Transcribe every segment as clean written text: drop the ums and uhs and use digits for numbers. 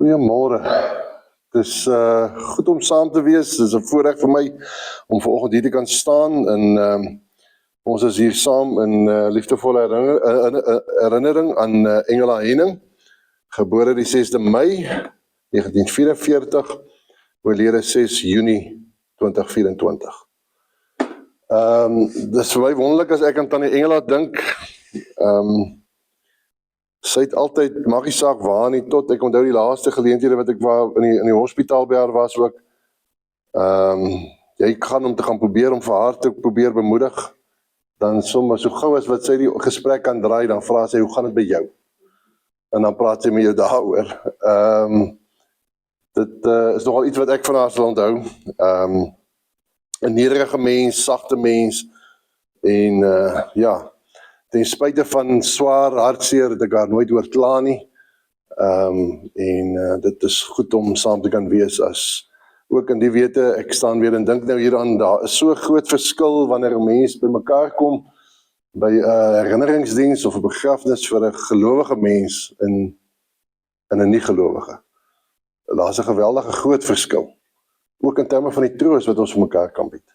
Goeiemôre. Het is goed om saam te wees. Het is 'n voorreg vir my om vanoggend hier te kan staan. En ons is hier saam in liefdevolle herinnering aan Engela Henning, gebore die 6de Mei 1944, oorlede 6 Junie 2024. Dis vir my wonderlik as ek aan Tannie Engela dink. Sy het altyd, maak nie saak waar nie, tot ek onthou die laaste geleenthede wat ek in die hospitaal by haar was ook. Jy gaan om te gaan probeer om vir haar te probeer bemoedig, dan sommer so gou as wat sy die gesprek kan draai, dan vra sy, hoe gaan dit by jou? En dan praat sy met jou daaroor. Dit is nogal iets wat ek van haar sal onthou. 'n nederige mens, sagte mens, en ja, ten spyte van swaar hartseer het ek haar nooit hoor kla nie. Dit is goed om saam te kan wees as ook in die wete. Ek staan weer en dink nou hieraan, daar is so groot verskil wanneer 'n mens by mekaar kom by 'n herinneringsdiens of 'n begrafnis vir 'n gelowige mens en 'n nie-gelowige. Daar's 'n geweldige groot verskil, ook in terme van die troos wat ons vir mekaar kan bied.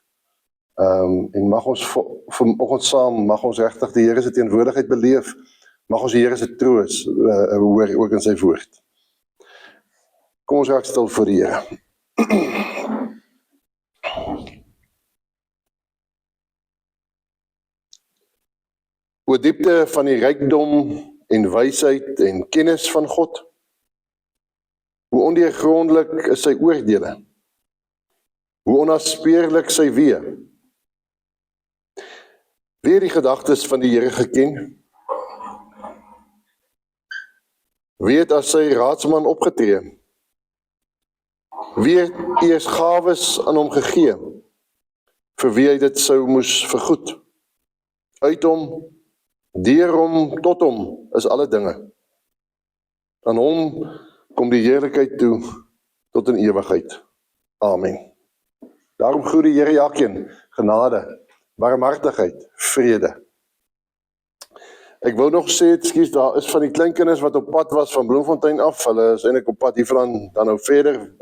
En mag ons vanoggend saam, mag ons regtig die Here se teenwoordigheid beleef, mag ons die Here se troos hoor ook in sy woord. Kom ons raak stil voor die Here. O diepte van die rykdom en wysheid en kennis van God, hoe ondeurgrondelik is sy oordeele, hoe onnaspeurlik sy weë. Wie het die gedagtes van die Here geken? Wie het as sy raadsman opgetree? Wie het eers gawes aan hom gegee, vir wie hy dit sou moes vergoed? Uit hom, deur hom, tot hom is alle dinge. Aan hom kom die heerlikheid toe, tot in ewigheid. Amen. Daarom groet die Here elkeen, genade, barmhartigheid, vrede. Ek wou nog sê, ekskuus, daar is van die kleinkinders wat op pad was van Bloemfontein af, hulle is eintlik op pad hiervan, dan nou verder,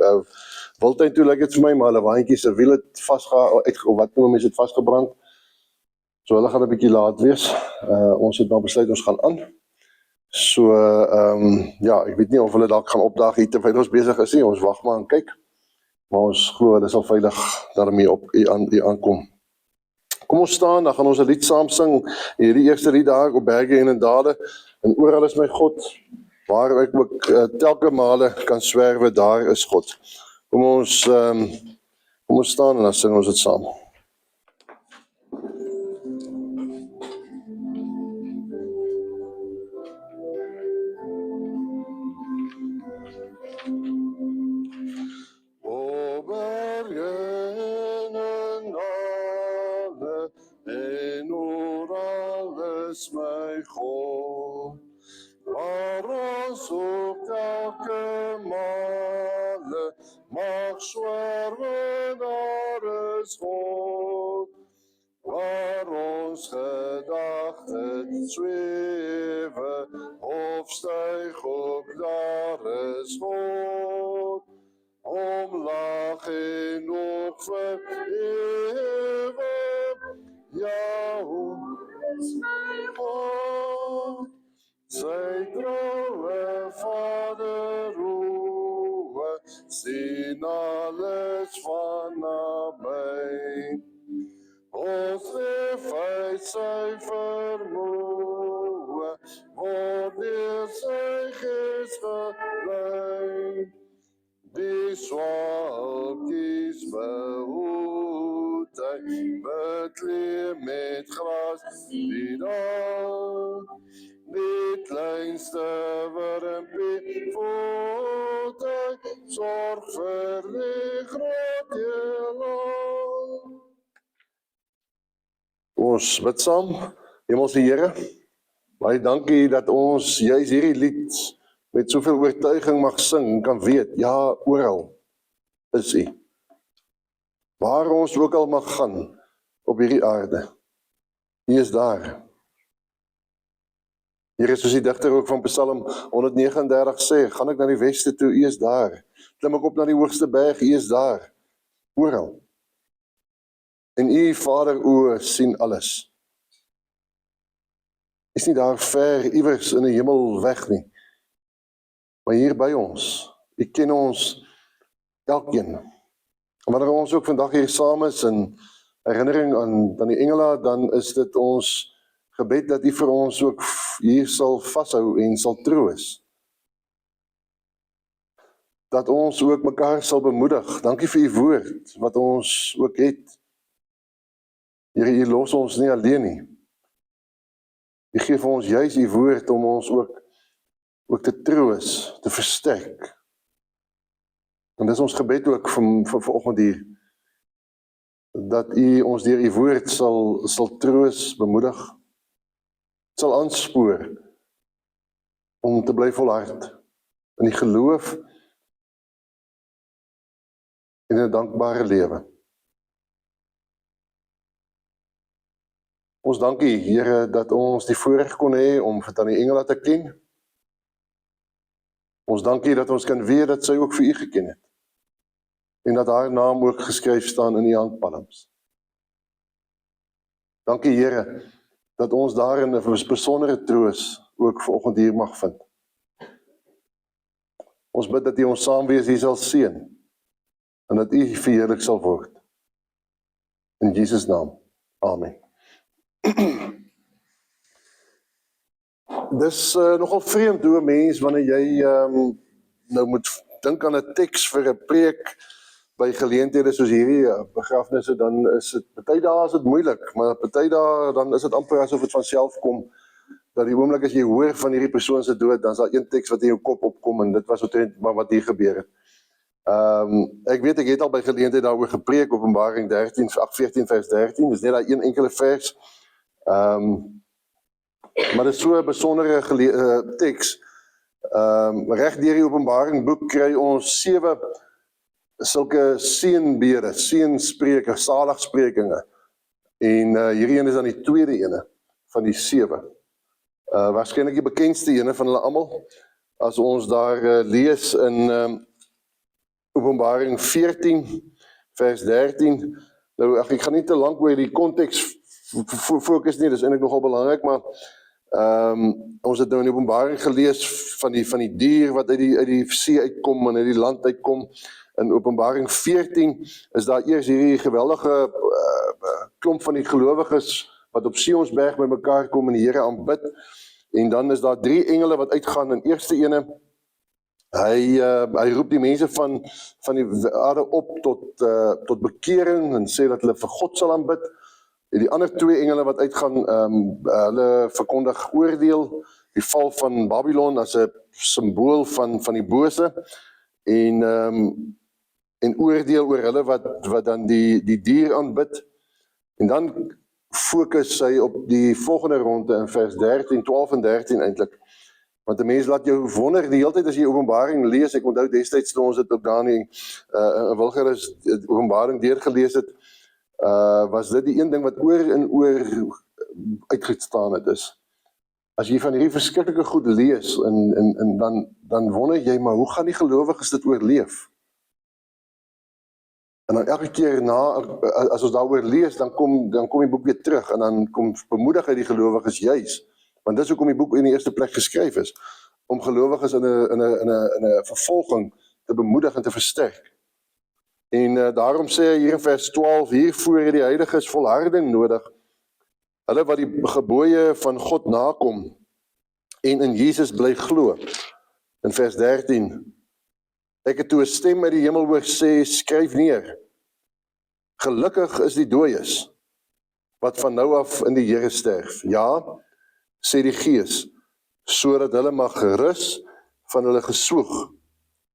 Wildtuin toe lyk dit vir my, maar hulle waantjie se wiel het wat noem mense het vasgebrand, so hulle gaan 'n bietjie laat wees, ons het nou besluit ons gaan aan, so, ja, ek weet nie of hulle dalk gaan opdaag hier terwyl ons besig is nie, ons wag maar en kyk, maar ons glo hulle sal veilig daarmee op aankom. Kom ons staan, dan gaan ons 'n lied saam sing, hierdie eerste lied daar op berge en in dale, en oral is my God, waar ek ook telke male kan swerwe, daar is God. Kom ons staan en dan sing ons dit saam. O berge en dale, en oral is my God, waar ons op telke male mag swerwe, daar is God, waar ons gedagtes swewe, of styg op, daar is God, omlaag en nog vir ewe, ja, is my God, sy troue vaderoe, sien alles van naby, ons leef uit sy vermoë, word deur sy gees gelei, die swalkies behoed hy, bekleed met gras die dag, die kleinste wurmpie voed hy, sorg vir die groot heelal. Ons bid saam. Hemelse Here, baie dankie dat ons juis hierdie lied met soveel oortuiging mag sing en kan weet, ja, oral is U. Waar ons ook al mag gaan op hierdie aarde, U is daar. Here, soos die digter ook van Psalm 139 sê, gaan ek na die weste toe, U is daar. Klim ek op na die hoogste berg, U is daar. Oral. En U, Vader, oë sien alles. Is nie daar ver, iewers in die hemel weg nie, maar hier by ons. U ken ons, elkeen. En wanneer ons ook vandag hier saam is, in herinnering aan die engele, dan is dit ons gebed dat U vir ons ook hier sal vashou en sal troos. Dat ons ook mekaar sal bemoedig. Dankie vir U woord, wat ons ook het. Here, U los ons nie alleen nie. U gee vir ons juis U woord om ons ook te troos, te versterk. En dis ons gebed ook vir vanoggend hier, dat U ons deur U woord sal troos, bemoedig, sal aanspoor om te bly volhard in die geloof en 'n dankbare lewe. Ons dankie, Here, dat ons die voorreg kon hê om vir Tannie Engela te ken. Ons dankie dat ons kan weet dat sy ook vir U geken het. En dat haar naam ook geskryf staan in die handpalms. Dankie, Here, dat ons daarin 'n besondere troos ook vanoggend hier mag vind. Ons bid dat U ons saam wees hier sal seën en dat U verheerlik sal word. In Jesus naam. Amen. Dis nogal vreemd hoe 'n mens wanneer jy nou moet dink aan 'n teks vir 'n preek by geleenthede soos hierdie begrafnisse, dan is dit party dae is dit moeilik, maar party dae dan is dit amper asof dit van self kom, dat die oomblik as jy hoor van hierdie persoon se dood, dan is daar een teks wat in jou kop opkom en dit was maar wat hier gebeur het. Ek weet, ek het al by geleenthede daaroor gepreek, Openbaring 14 vers 13, dis net daai een enkele vers. Maar dit is so 'n besondere teks. Reg deur die Openbaring boek kry ons 7 sulke seënbede, seënspreuke, saligsprekinge. En hierdie een is dan die tweede ene van die 7. Waarskynlik die bekendste ene van hulle almal. As ons daar lees in Openbaring 14 vers 13. Nou ek gaan nie te lank oor die konteks fokus nie, dis eintlik nogal belangrik, maar ons het nou in die Openbaring gelees van die dier wat uit die see uitkom en uit die land uitkom. In Openbaring 14 is daar eers hierdie geweldige klomp van die gelowiges wat op Sionsberg by mekaar kom en die Here aanbid. En dan is daar 3 engele wat uitgaan. In eerste ene, hy roep die mense van die aarde op tot bekering en sê dat hulle vir God sal aanbid. En die ander 2 engele wat uitgaan, hulle verkondig oordeel, die val van Babylon as 'n simbool van die bose, en oordeel oor hulle wat dan die dier aanbid. En dan fokus hy op die volgende ronde in vers 13, 12 en 13 eintlik. Want 'n mens laat jou wonder die hele tyd as jy Openbaring lees. Ek onthou destyds toe ons dit op daar in Wilgerus Openbaring deurgelees het, was dit die een ding wat oor en oor uitgestaan het is. As jy van hierdie verskriklike goed lees en dan wonder jy, maar hoe gaan die gelowiges dit oorleef? En dan elke keer as ons daaroor lees, dan kom die boek weer terug en dan kom bemoedig hy die gelowiges juis. Want dis hoekom die boek in die eerste plek geskryf is, om gelowiges in 'n vervolging te bemoedig en te versterk. En daarom sê hy hier in vers 12, hiervoor het die heiliges volharding nodig, hulle wat die gebooie van God nakom en in Jesus bly glo. In vers 13, ek het toe 'n stem uit die hemel hoor sê, skryf neer, gelukkig is die dooies, wat van nou af in die Here sterf. Ja, sê die Gees, sodat hulle mag rus van hulle geswoeg,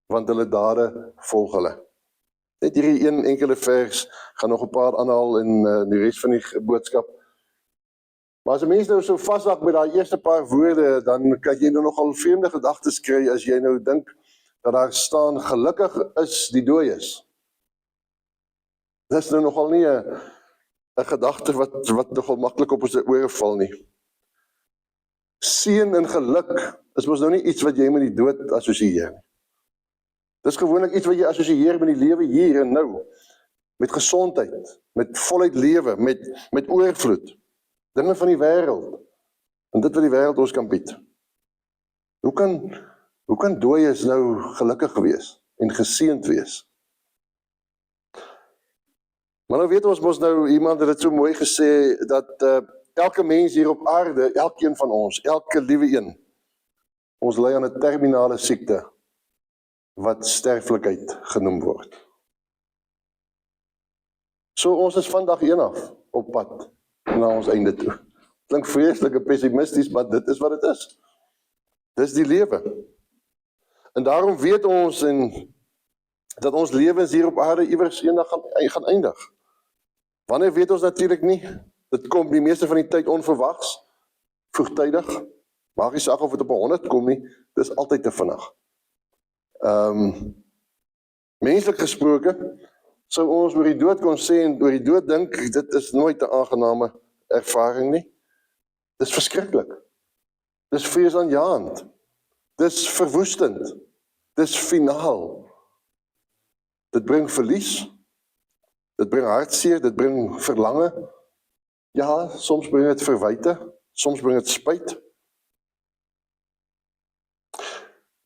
want hulle dade volg hulle. Net hierdie een enkele vers, gaan nog 'n paar aanhaal in die res van die boodskap. Maar as 'n mens nou so vashak by daai eerste paar woorde, dan kan jy nou nogal vreemde gedagtes kry as jy nou dink dat daar staan, gelukkig is die dooies. Dis nou nogal nie 'n gedagte wat nogal maklik op ons ore val nie. Seën en geluk is mos nou nie iets wat jy met die dood assosieer nie. Dis gewoonlik iets wat jy assosieer met die lewe hier en nou, met gesondheid, met voluit lewe, met oorvloed, dinge van die wêreld, en dit wat die wêreld ons kan bied. Hoe kan dooies nou gelukkig wees en geseënd wees? Maar nou weet ons mos nou, iemand het dit so mooi gesê, dat elke mens hier op aarde, elkeen van ons, elke liewe een, ons ly aan 'n terminale siekte, wat sterflikheid genoem word. So ons is vandag een af, op pad, na ons einde toe. Klink vreeslik en pessimisties, maar dit is wat dit is. Dis die lewe. En daarom weet ons dat ons lewens hier op aarde iewers eendag gaan eindig. Wanneer weet ons natuurlik nie? Dit kom die meeste van die tyd onverwags, vroegtydig. Maak nie saak of dit op 100 kom nie, dis altyd te vinnig. Menslik gesproke, sou ons oor die dood kon sê en oor die dood dink, dit is nooit 'n aangename ervaring nie. Dis verskriklik. Dis vreesaanjaend. Dis verwoestend. Dis finaal. Dit bring verlies. Dit bring hartseer, dit bring verlange. Ja, soms bring dit verwyte, soms bring dit spyt.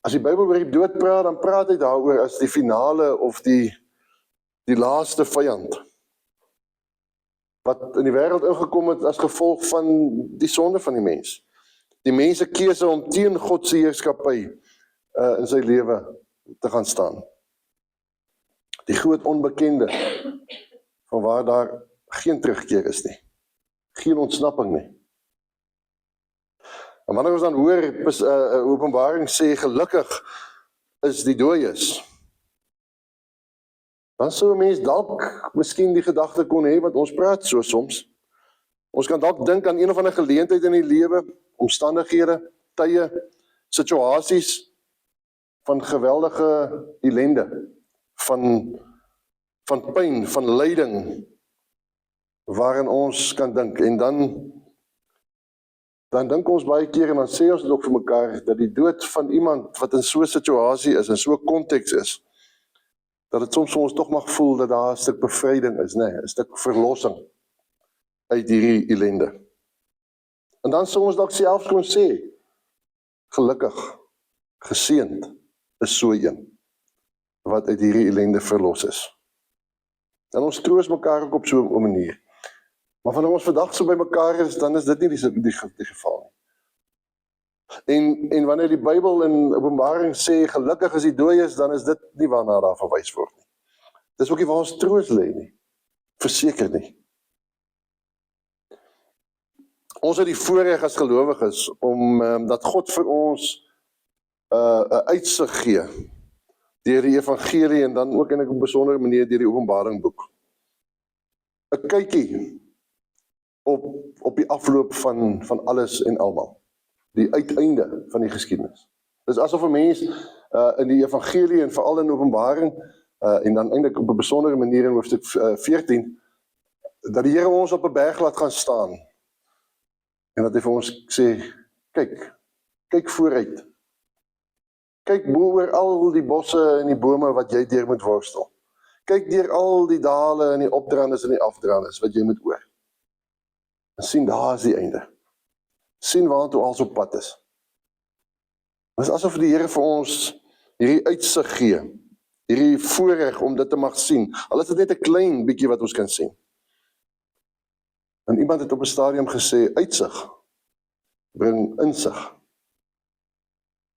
As die Bybel oor die dood praat, dan praat hy daaroor as die finale of die laaste vyand. Wat in die wêreld ingekom het as gevolg van die sonde van die mens. Die mens se keuse om teen God se heerskappy in sy lewe te gaan staan. Die groot onbekende, van waar daar geen terugkeer is nie. Geen ontsnapping nie. En wanneer ons dan hoor, Openbaring sê, gelukkig is die dooies, dan sou 'n mens dalk miskien die gedagte kon hê, want ons praat so soms. Ons kan dalk dink aan een of ander geleentheid in die lewe, omstandighede, tye, situasies van geweldige ellende, van pyn, van lyding, waarin ons kan dink. En dan dink ons baie keer, en dan sê ons dit ook vir mekaar, dat die dood van iemand wat in so 'n situasie is, in so 'n konteks is, dat het soms vir ons toch mag voel dat daar 'n stuk bevryding is, nee, 'n stuk verlossing uit hierdie ellende. En dan sou ons dalk selfs kon sê, gelukkig, geseënd is so een, wat uit hierdie ellende verlos is. En ons troos mekaar ook op so 'n manier. Maar wanneer ons vandag so by mekaar is, dan is dit nie die geval nie. En wanneer die Bybel in Openbaring sê, gelukkig is die dooies, dan is dit nie waarna daar verwys word nie. Dis ook nie waar ons troos lê nie. Verseker nie. Ons het die voorreg as gelowiges om dat God vir ons 'n uitsig gee deur die evangelie en dan ook in 'n besondere manier deur die Openbaring boek. 'n kykie op die afloop van alles en almal. Die uiteinde van die geskiedenis. Dis asof 'n mens in die evangelie en veral in Openbaring en dan eintlik op 'n besondere manier in hoofstuk 14 dat die Here ons op 'n berg laat gaan staan en dat hy vir ons sê, kyk vooruit. Kyk bo oor al die bosse en die bome wat jy deur moet worstel. Kyk deur al die dale en die opdraandes en die afdraandes wat jy moet oor. En sien, daar is die einde. Sien waartoe alles op pad is. Dit is asof die Here vir ons hierdie uitsig gee, hierdie voorreg om dit te mag sien. Al is dit net 'n klein bietjie wat ons kan sien. En iemand het op 'n stadium gesê, uitsig bring insig.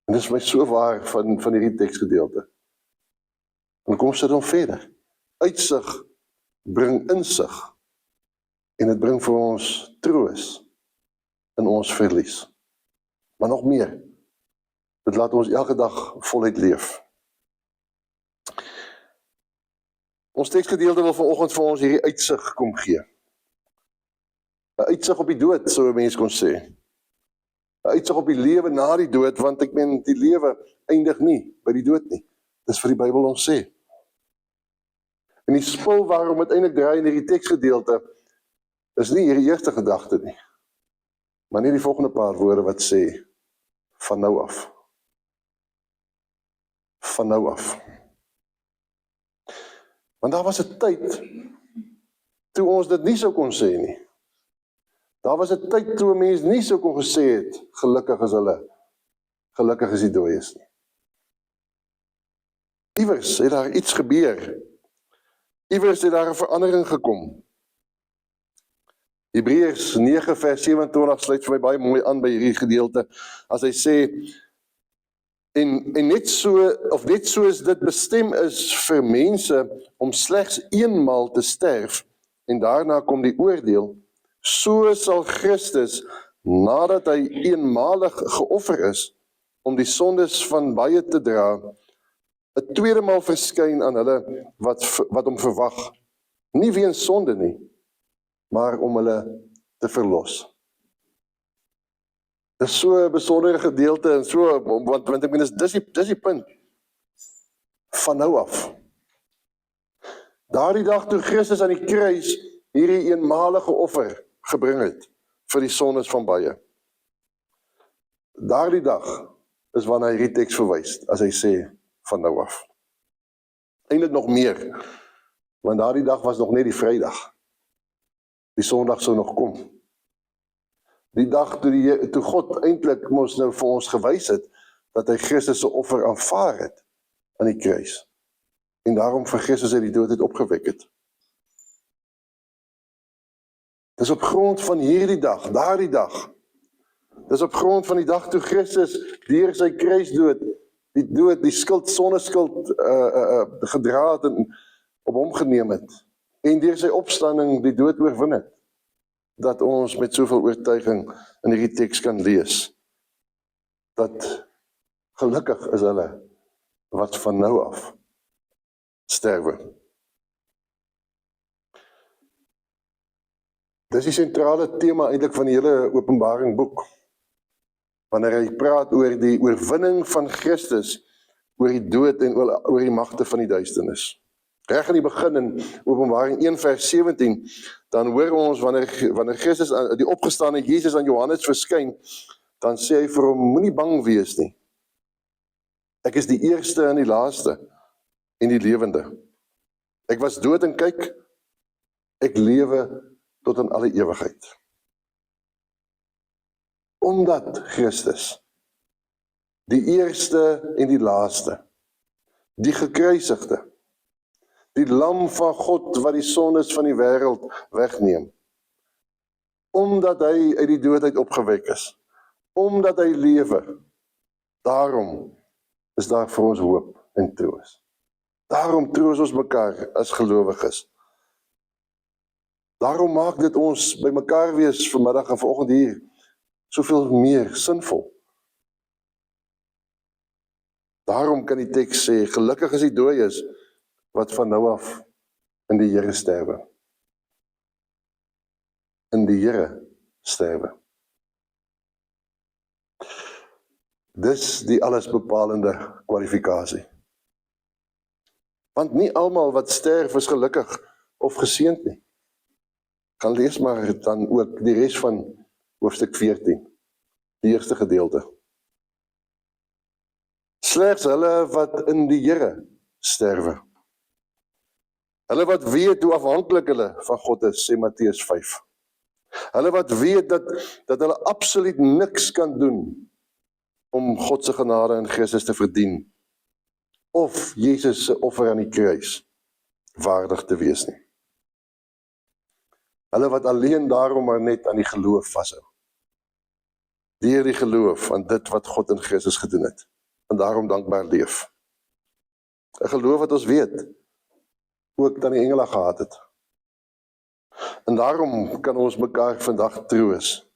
En dit is my so waar van hierdie teksgedeelte. En kom sit hom verder. Uitsig bring insig. En dit bring vir ons troos in ons verlies. Maar nog meer, dit laat ons elke dag voluit leef. Ons teksgedeelte wil vanoggend vir ons hierdie uitsig kom gee. 'n Uitsig op die dood, sou 'n mens kon sê. 'n Uitsig op die lewe na die dood, want ek meen, die lewe eindig nie by die dood nie. Dis vir die Bybel ons sê. En die spul waarom het eintlik draai in hierdie teksgedeelte, is nie hierdie eerste gedagte nie. Maar nie die volgende paar woorde wat sê, van nou af. Van nou af. Want daar was 'n tyd, toe ons dit nie sou kon sê nie. Daar was 'n tyd toe 'n mens nie sou kon gesê het, gelukkig is hulle, gelukkig is die dooies nie. Iewers het daar iets gebeur. Iewers het daar 'n verandering gekom. Hebreërs 9 vers 27 sluit vir my baie mooi aan by hierdie gedeelte, as hy sê, en net soos dit bestem is vir mense om slegs eenmaal te sterf, en daarna kom die oordeel, so sal Christus, nadat hy eenmalig geoffer is, om die sondes van baie te dra, 'n tweede maal verskyn aan hulle wat hom verwag, nie weens sonde nie, maar om hulle te verlos. Dit is so 'n besondere gedeelte, en so, want ek meen, dis die punt, van nou af. Daardie dag toe Christus aan die kruis hierdie eenmalige offer gebring het, vir die sondes van baie. Daardie dag is waarna hy hierdie teks verwys, as hy sê, van nou af. Eintlik nog meer, want daardie dag was nog net die Vrydag. Die Sondag sou nog kom. Die dag toe God eintlik mos nou vir ons gewys het, dat hy Christus se offer aanvaar het, aan die kruis. En daarom vir Christus uit die dood het opgewek het. Dis op grond van hierdie dag, daardie dag. Dis op grond van die dag toe Christus deur sy kruisdood, die skuld, sondeskuld gedra het en op hom geneem het. En deur sy opstanding die dood oorwin het. Dat ons met soveel oortuiging in hierdie teks kan lees. Dat gelukkig is hulle wat van nou af sterwe. Dis die sentrale tema eintlik van die hele Openbaring boek. Wanneer hy praat oor die oorwinning van Christus, oor die dood en oor die magte van die duisternis. Reg aan die begin in Openbaring 1 vers 17, dan hoor ons wanneer Christus, die opgestane Jesus aan Johannes verskyn, dan sê hy vir hom, moenie bang wees nie. Ek is die eerste en die laaste en die lewende. Ek was dood en kyk, ek lewe tot in alle ewigheid. Omdat Christus, die eerste en die laaste, die gekruisigde, die lam van God wat die sondes van die wêreld wegneem, omdat hy uit die dood uit opgewek is, omdat hy lewe, daarom is daar vir ons hoop en troos. Daarom troos ons mekaar as gelowiges. Daarom maak dit ons by mekaar wees vanmiddag en vanoggend hier soveel meer sinvol. Daarom kan die teks sê, gelukkig is die dooies wat van nou af in die Here sterwe. In die Here sterwe. Dis die allesbepalende kwalifikasie. Want nie almal wat sterf is gelukkig of geseënd nie. Gaan lees maar dan ook die res van hoofstuk 14, die eerste gedeelte. Slegs hulle wat in die Here sterwe. Hulle wat weet hoe afhanklik hulle van God is, sê Matteus 5. Hulle wat weet dat hulle absoluut niks kan doen om God se genade in Christus te verdien, of Jesus se offer aan die kruis waardig te wees nie. Hulle wat alleen daarom maar net aan die geloof vashou. Deur die geloof aan dit wat God in Christus gedoen het. En daarom dankbaar leef. 'n geloof wat ons weet, ook dan die engele gehad het. En daarom kan ons mekaar vandag troos.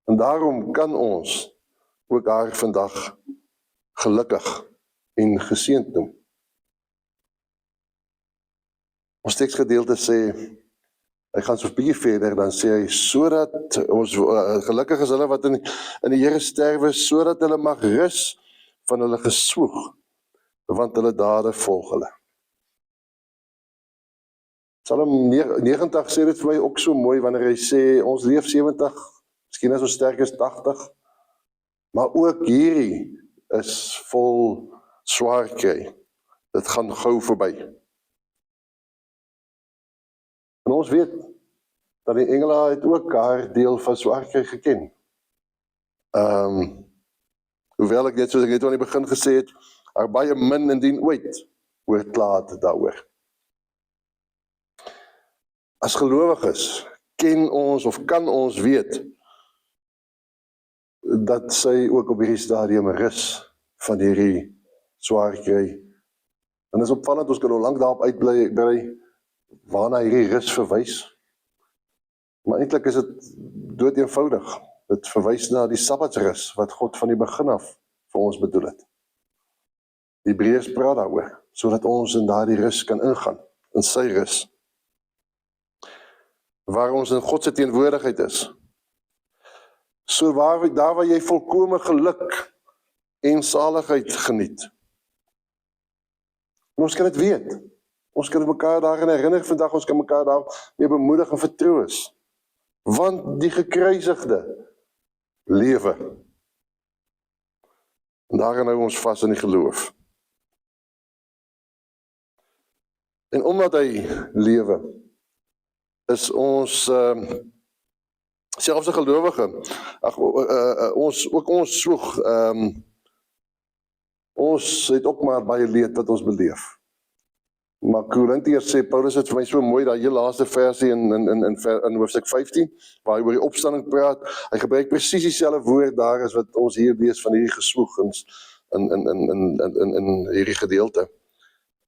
En daarom kan ons ook haar vandag gelukkig en geseënd noem. Ons teksgedeelte sê, hy gaan so 'n bietjie verder, dan sê hy, sodat ons, gelukkig is hulle wat in die Here sterwe, sodat hulle mag rus van hulle geswoeg, want hulle dade volg hulle. Psalm 90 sê dit vir my ook so mooi, wanneer hy sê, ons leef 70, miskien is so sterk as 80, maar ook hierdie is vol swaar kry. Dit gaan gou verby. En ons weet, dat die engele het ook haar deel van swaar kry geken. Hoewel ek net, soos ek net aan die begin gesê het, baie min indien ooit oor klaar daaroor. As gelowiges ken ons of kan ons weet dat sy ook op hierdie stadium rus van hierdie swaar kry. En is opvallend, ons kan nou lank daarop uitbrei waarna hierdie rus verwys. Maar eintlik is dit dood eenvoudig. Dit verwys na die Sabbatsrus wat God van die begin af vir ons bedoel het. Hebreërs praat daaroor, sodat ons in daardie rus kan ingaan, in sy rus. Waar ons in God se teenwoordigheid is. So daar waar jy volkome geluk en saligheid geniet. En ons kan dit weet. Ons kan mekaar daarin herinner vandag, ons kan mekaar daar mee bemoedig en vertroos. Want die gekruisigde lewe. En daarin hou ons vas in die geloof. En omdat hy lewe, is ons selfs 'n gelowige, ons soeg, ons het ook maar baie leed wat ons beleef. Maar Korintiërs sê, Paulus het vir my so mooi, daai heel laaste versie in hoofstuk 15, waar hy oor die opstanding praat, hy gebruik presies dieselfde woord daar as wat ons hier lees van hierdie geswoeg in hierdie gedeelte.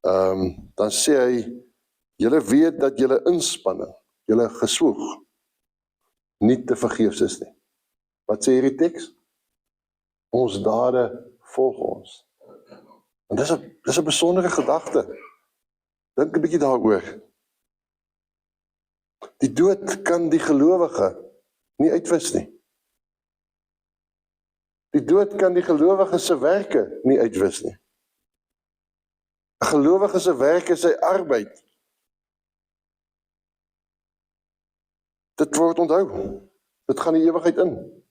Dan sê hy, julle weet dat julle inspanning, julle geswoeg, nie te vergeefs is nie. Wat sê hierdie teks? Ons dade volg ons. En dis 'n besondere gedagte. Dink 'n bietjie daaroor. Die dood kan die gelowige nie uitwis nie. Die dood kan die gelowige se werke nie uitwis nie. 'n Gelowige se werk is sy arbeid. Dit word onthou. Dit gaan die ewigheid in.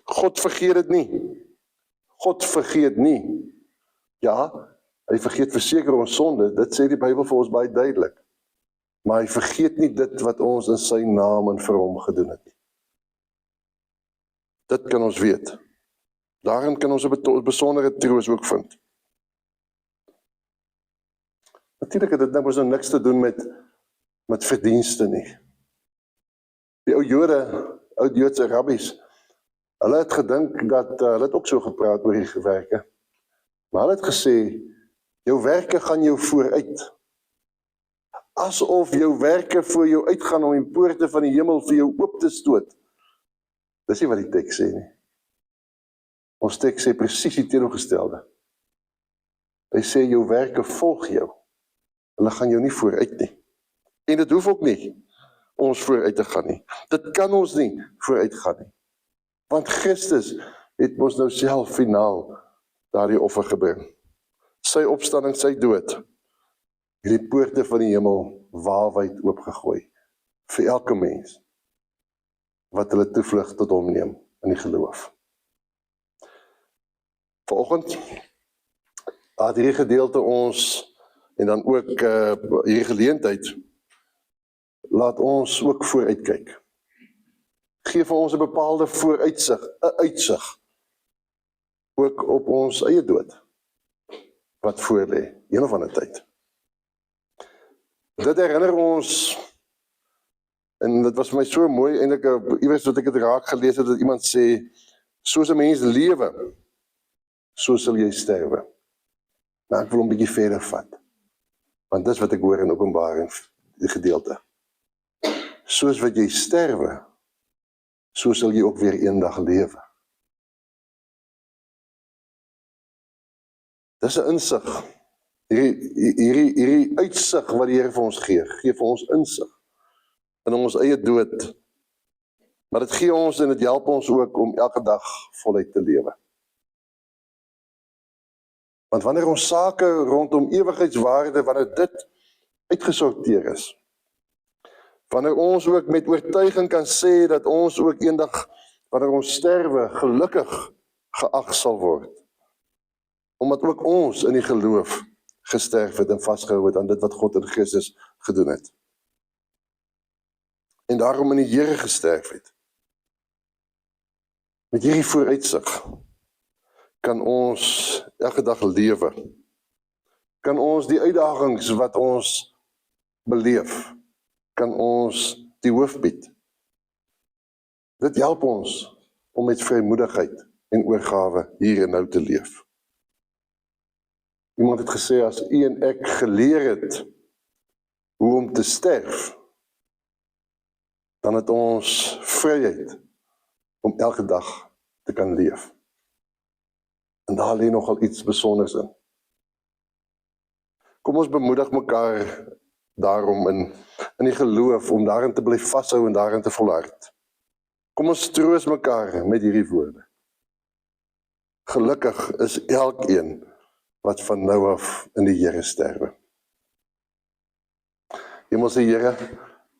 God vergeet dit nie. God vergeet nie. Ja, hy vergeet verseker ons sonde, dit sê die Bybel vir ons baie duidelik. Maar hy vergeet nie dit wat ons in sy naam en vir hom gedoen het nie. Dit kan ons weet. Daarin kan ons 'n besondere troos ook vind. Natuurlik het dit nou niks te doen met verdienste nie. Die ou Joodse rabbies, hulle het gedink dat, hulle het ook so gepraat oor die werke, maar hulle het gesê, jou werke gaan jou vooruit. Asof jou werke voor jou uitgaan om die poorte van die hemel vir jou oop te stoot. Dis nie wat die teks sê nie. Ons teks sê presies die teenoorgestelde. Hy sê jou werke volg jou. Hulle gaan jou nie vooruit nie. En dit hoef ook nie ons vooruit te gaan nie. Dit kan ons nie vooruit gaan nie. Want Christus het ons nou self finaal daardie offer gebring. Sy opstanding, sy dood, die poorte van die hemel waawyd oopgegooi, vir elke mens, wat hulle toevlug tot hom neem, in die geloof. Vanoggend, laat hierdie gedeelte ons, en dan ook hierdie geleentheid, laat ons ook vooruitkyk. Geef vir ons 'n bepaalde vooruitsig, 'n uitsig, ook op ons eie dood, wat voor lê, een of ander tyd. Dit herinner ons, en dit was vir my so mooi, eintlik, iewers wat ek het raak gelees het, dat iemand sê, soos 'n mens lewe, so sal jy sterwe. Nou, ek wil hom 'n bietjie verder vat, want dis wat ek hoor in Openbaring, die gedeelte. Soos wat jy sterwe, so sal jy ook weer eendag lewe. Dis 'n insig. Hierdie uitsig wat die Here vir ons gee vir ons insig in ons eie dood. Maar dit gee ons en dit help ons ook om elke dag voluit te lewe. Want wanneer ons sake rondom ewigheidswaarde, wanneer dit uitgesorteer is, Wanneer ons ook met oortuiging kan sê dat ons ook eendag, wanneer ons sterwe, gelukkig geag sal word. Omdat ook ons in die geloof gesterf het en vasgehou het aan dit wat God in Christus gedoen het. En daarom in die Here gesterf het. Met hierdie vooruitsig kan ons elke dag lewe. Kan ons die uitdagings wat ons beleef, kan ons die hoof bied. Dit help ons om met vrymoedigheid en oorgawe hier en nou te leef. Iemand het gesê, as u en ek geleer het hoe om te sterf, dan het ons vryheid om elke dag te kan leef. En daar lê nogal iets besonders in. Kom ons bemoedig mekaar daarom in die geloof, om daarin te bly vashou en daarin te volhard. Kom ons troos mekaar met hierdie woorde. Gelukkig is elkeen wat van nou af in die Here sterwe. Hemelse Here,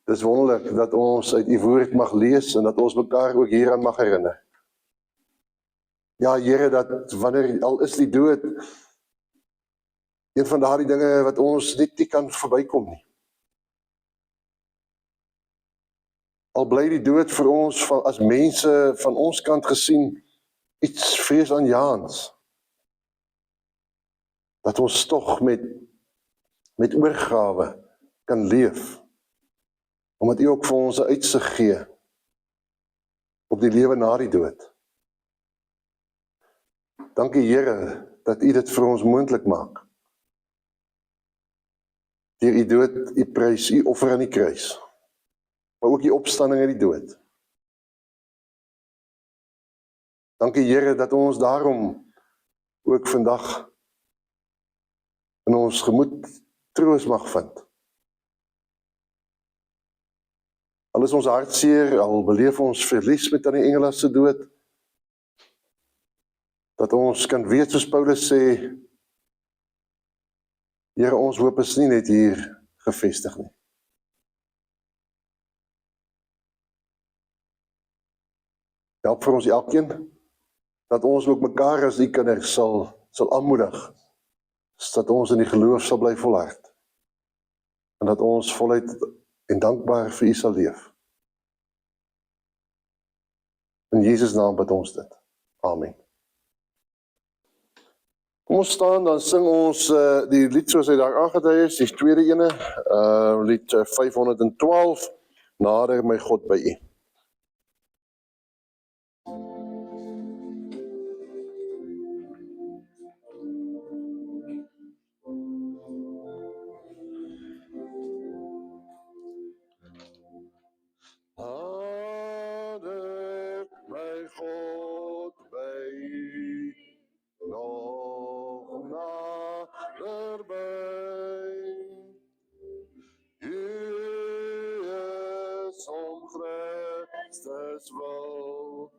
dis wonderlik dat ons uit u woord mag lees en dat ons mekaar ook hieraan mag herinner. Ja, Here, dat wanneer al is die dood een van daardie dinge wat ons net nie kan verbykom nie. Al bly die dood vir ons as mense van ons kant gesien iets vreesaanjaends, dat ons tog met oorgawe kan leef, omdat u ook vir ons 'n uitsig gee op die lewe na die dood. Dankie Here dat u dit vir ons moontlik maak. Deur u dood, u prys, u offer aan die kruis, maar ook die opstanding uit die dood. Dankie Here dat ons daarom ook vandag in ons gemoed troos mag vind. Al is ons hartseer, al beleef ons verlies met aan die engele se dood, dat ons kan weet soos Paulus sê, Here, ons hoop is nie net hier gevestig nie. Help vir ons elkeen, dat ons ook mekaar as die kinders sal aanmoedig, dat ons in die geloof sal bly volhard, en dat ons voluit en dankbaar vir u sal leef. In Jesus naam bid ons dit. Amen. Kom ons staan, dan sing ons die lied soos hy daar aangedui is, die tweede ene, lied 512, Nader my God by u. Nader my God by u, nog naderby. U is om Christus wil,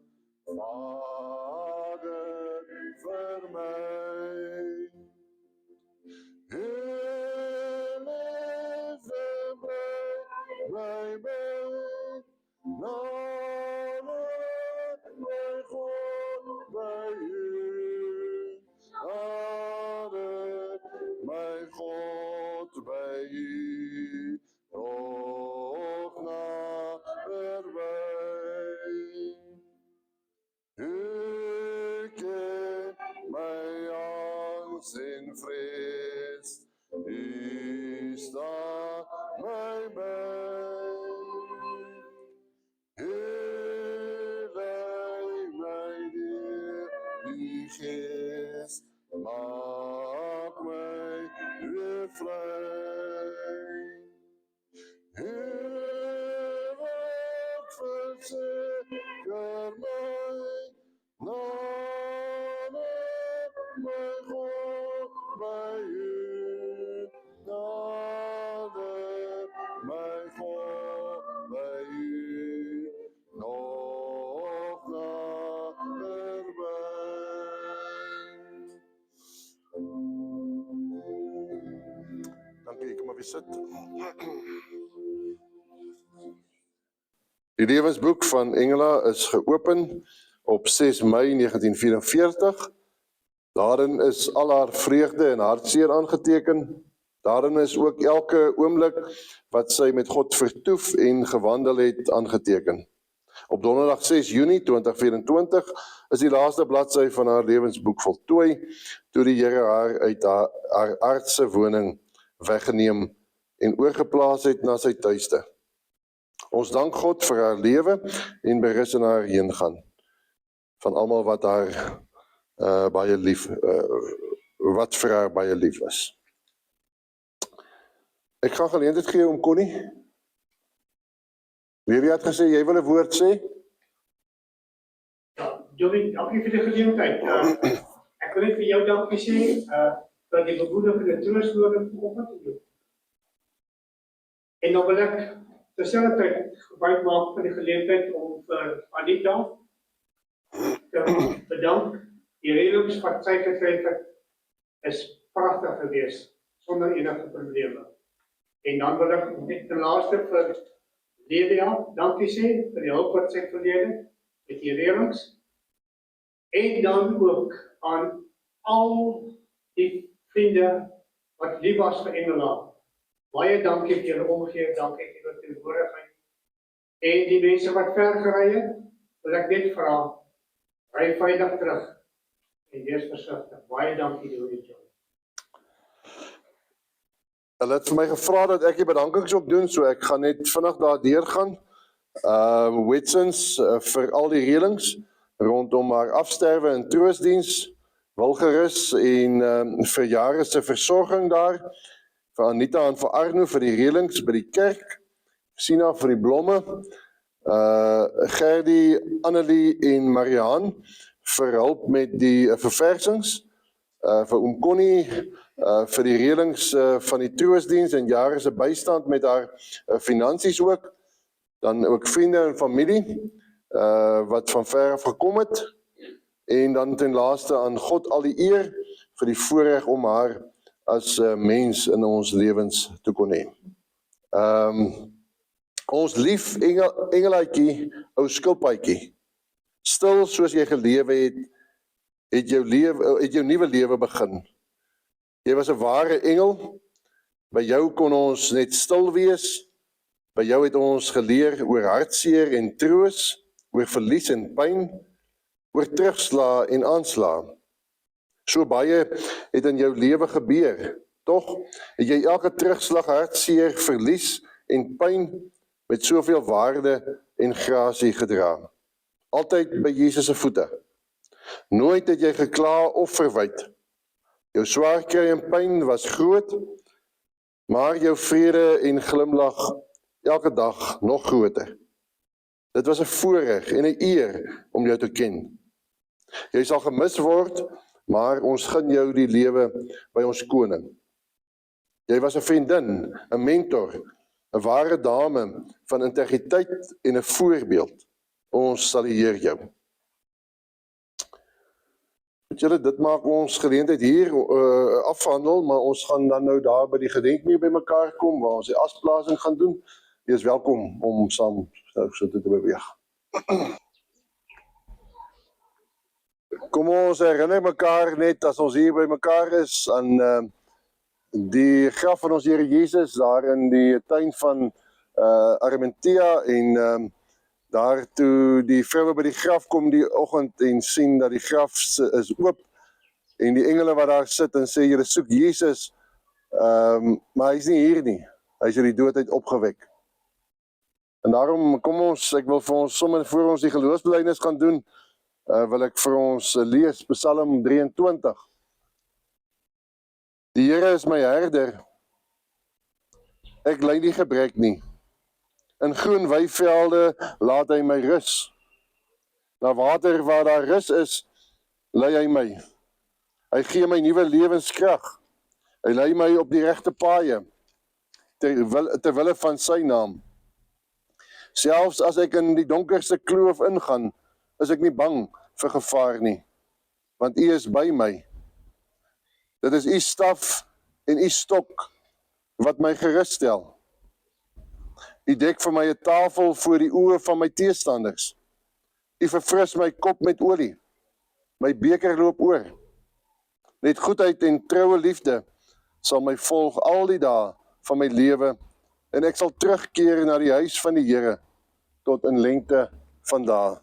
Vader vir my. U liefde my nader my God by u, nader my God by u, nog naderby. U ken my angs en vrees, u staan my by. U lei my deur die Gees, maak my weer vry. U wat verseker my, nader my God by u, nader my God by u, nog naderby. Dankie, kom maar weer sit. Die lewensboek van Engela is geopen op 6 Mei 1944. Daarin is al haar vreugde en hartseer aangeteken. Daarin is ook elke oomblik wat sy met God vertoef en gewandel het aangeteken. Op donderdag 6 Junie 2024 is die laaste bladsy van haar lewensboek voltooi, toe die Here haar uit haar aardse woning weggeneem en oorgeplaas het na sy tuiste. Ons dank God vir haar lewe en berus in haar heengaan. Van almal wat haar baie lief, wat vir haar baie lief is. Ek gaan geleentheid gee om Connie. Levi het gesê, jy wil 'n woord sê? Ja, Johnny, dankie vir die geleentheid. Ek wil net vir jou dankie sê, dat die bemoedigende troostwoorde vanoggend. En dan wil ek terselfdertyd gebruik maak van die geleentheid om vir Anita te bedank. Die reëlings wat sy gekry het, is pragtig geweest, sonder enige probleme. En dan wil ek net ten laaste vir Lelia dankie sê vir die hulp wat sy verleen met die reëlings. En dan ook aan al die vriende wat lief was vir Engela. Baie dankie vir julle omgee, dankie vir julle teenwoordigheid. En die mense wat ver gery het, wil ek net vra, ry veilig terug en wees versigtig. Baie dankie Johnny. Hulle het vir my gevra dat ek die bedankings ook doen, so ek gaan net vinnig daardeur gaan. Wetsons vir al die reëlings rondom haar afsterwe en troostdiens, Wilgerus en vir jare se versorging daar, vir Anita en vir Arno vir die reëlings by die kerk, Sina vir die blomme, Gerdie, Annelie en Marianne vir hulp met die verversings, vir oom Connie, vir die reëlings van die troostdiens en jare se bystand met haar finansies ook, dan ook vriende en familie wat van ver af gekom het, en dan ten laaste aan God al die eer vir die voorreg om haar as mens in ons lewens te kon hê. Ons lief engelaatjie, ou skilpaatjie, stil soos jy gelewe het jou nuwe lewe begin. Jy was 'n ware engel, by jou kon ons net stil wees, by jou het ons geleer oor hartseer en troos, oor verlies en pyn, oor terugslaa en aanslaa. So baie het in jou lewe gebeur, tog het jy elke terugslag, hartseer, verlies en pyn met soveel waarde en grasie gedra. Altyd by Jesus se voete. Nooit het jy gekla of verwyd. Jou swaar kry en pyn was groot, maar jou vrede en glimlag elke dag nog groter. Dit was 'n voorreg en 'n eer om jou te ken. Jy sal gemis word, maar ons gun jou die lewe by ons koning. Jy was 'n vriendin, 'n mentor, 'n ware dame van integriteit en 'n voorbeeld. Ons sal eer jou. Weet julle, dit maak ons geleentheid hier afhandel, maar ons gaan dan nou daar by die gedenkmuur by mekaar kom, waar ons die asplasing gaan doen. Jy is welkom om saam so te beweeg. Kom ons herinner mekaar net as ons hier by mekaar is aan die graf van ons Here Jesus daar in die tuin van Arimatea en daar toe die vroue by die graf kom die oggend en sien dat die graf is oop en die engele wat daar sit en sê julle soek Jesus, maar hy is nie hier nie. Hy is uit die dood uit opgewek. En daarom kom ons, ek wil vir ons sommer voor ons die geloofsbelijdenis gaan doen, wil ek vir ons lees Psalm 23. Die Here is my herder, ek ly nie gebrek nie. In groen weivelde laat hy my rus. Na water waar daar rus is, lei hy my. Hy gee my nuwe lewenskrag. Hy lei my op die regte paaie, ter wille van sy naam. Selfs as ek in die donkerste kloof ingaan, is ek nie bang vir gevaar nie, want U is by my. Dit is U staf en U stok wat my gerus stel. U dek vir my 'n tafel voor die oë van my teestanders. U verfris my kop met olie. My beker loop oor. Net goedheid en troue liefde sal my volg al die dae van my lewe en ek sal terugkeer na die huis van die Here tot in lengte van dae.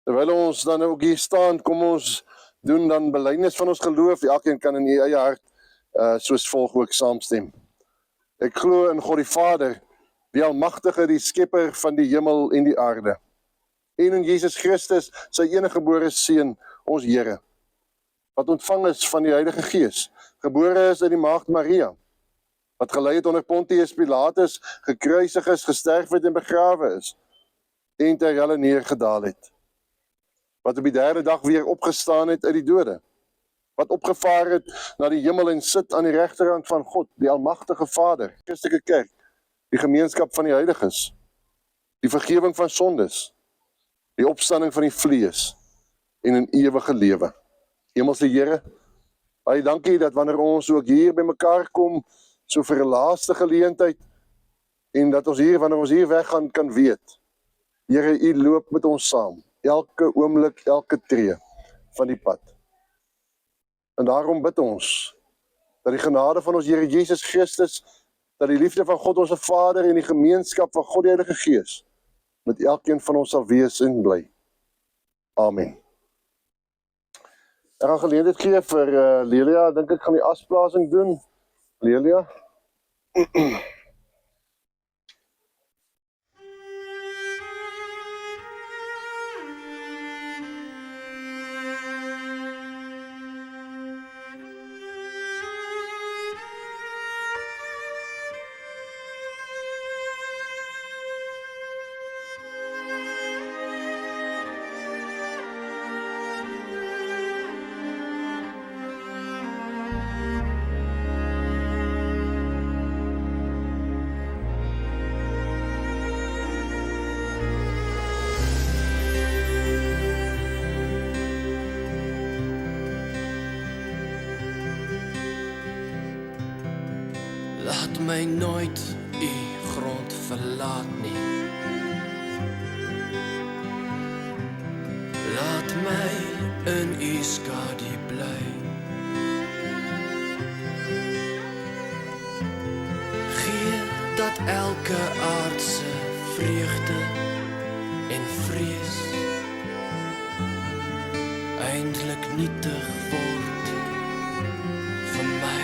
Terwyl ons dan ook hier staan, kom ons doen dan belydenis van ons geloof. Elkeen kan in die eie hart soos volg ook saamstem. Ek glo in God die Vader, die Almagtige, die Skepper van die hemel en die aarde. En in Jesus Christus, sy eniggebore Seun, ons Here, wat ontvang is van die Heilige Gees, gebore is uit die Maagd Maria, wat gelei het onder Pontius Pilatus, gekruisig is, gesterf het en begrawe is, en ter helle neergedaal het, wat op die derde dag weer opgestaan het uit die dode, wat opgevaar het na die hemel en sit aan die regterhand van God, die Almagtige Vader, Christelike Kerk, die gemeenskap van die heiliges, die vergewing van sondes, die opstanding van die vlees en 'n ewige lewe. Hemelse Here, baie dankie dat wanneer ons ook hier by mekaar kom, so vir 'n laaste geleentheid, en dat ons hier, wanneer ons hier weggaan, kan weet, Here, U loop met ons saam, elke oomblik, elke tree van die pad. En daarom bid ons, dat die genade van ons Here Jesus Christus, dat die liefde van God ons Vader en die gemeenskap van God die Heilige Gees, met elkeen van ons sal wees en bly. Amen. Ek gaan geleentheid gee vir Lelia, dink ek gaan die asplasing doen. Lelia. Laat my nooit U grond verlaat nie. Laat my in U skadu bly. Gee dat elke aardse vreugde en vrees eindelijk nietig word vir my.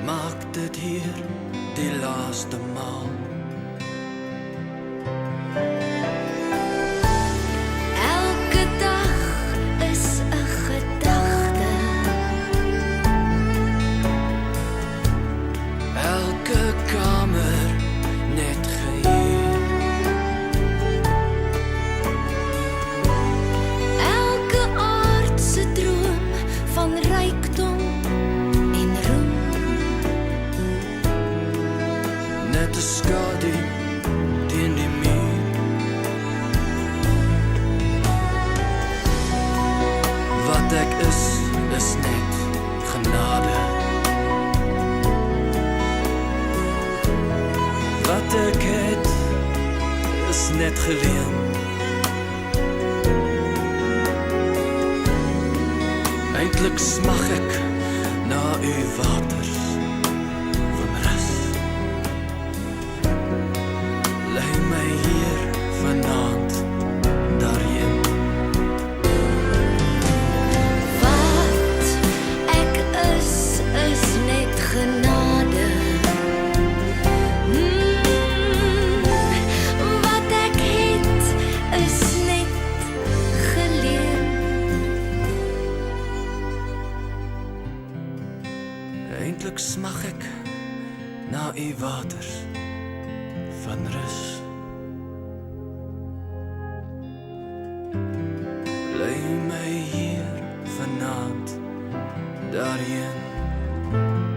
Maak dit hier die laaste maal. Elke dag is 'n gedagte. Elke kamer net gehuur. Elke aardse droom van rykdom en roem. Net 'n skadu teen die muur. Wat ek is net genade. Wat ek het is net geleen. Eintlik smag ek na U waters van rus. Lei my hier vanaand daarheen. Wat ek is net genade. Wat ek het is net geleen. Eintlik smag ek na U waters van rus. daarheen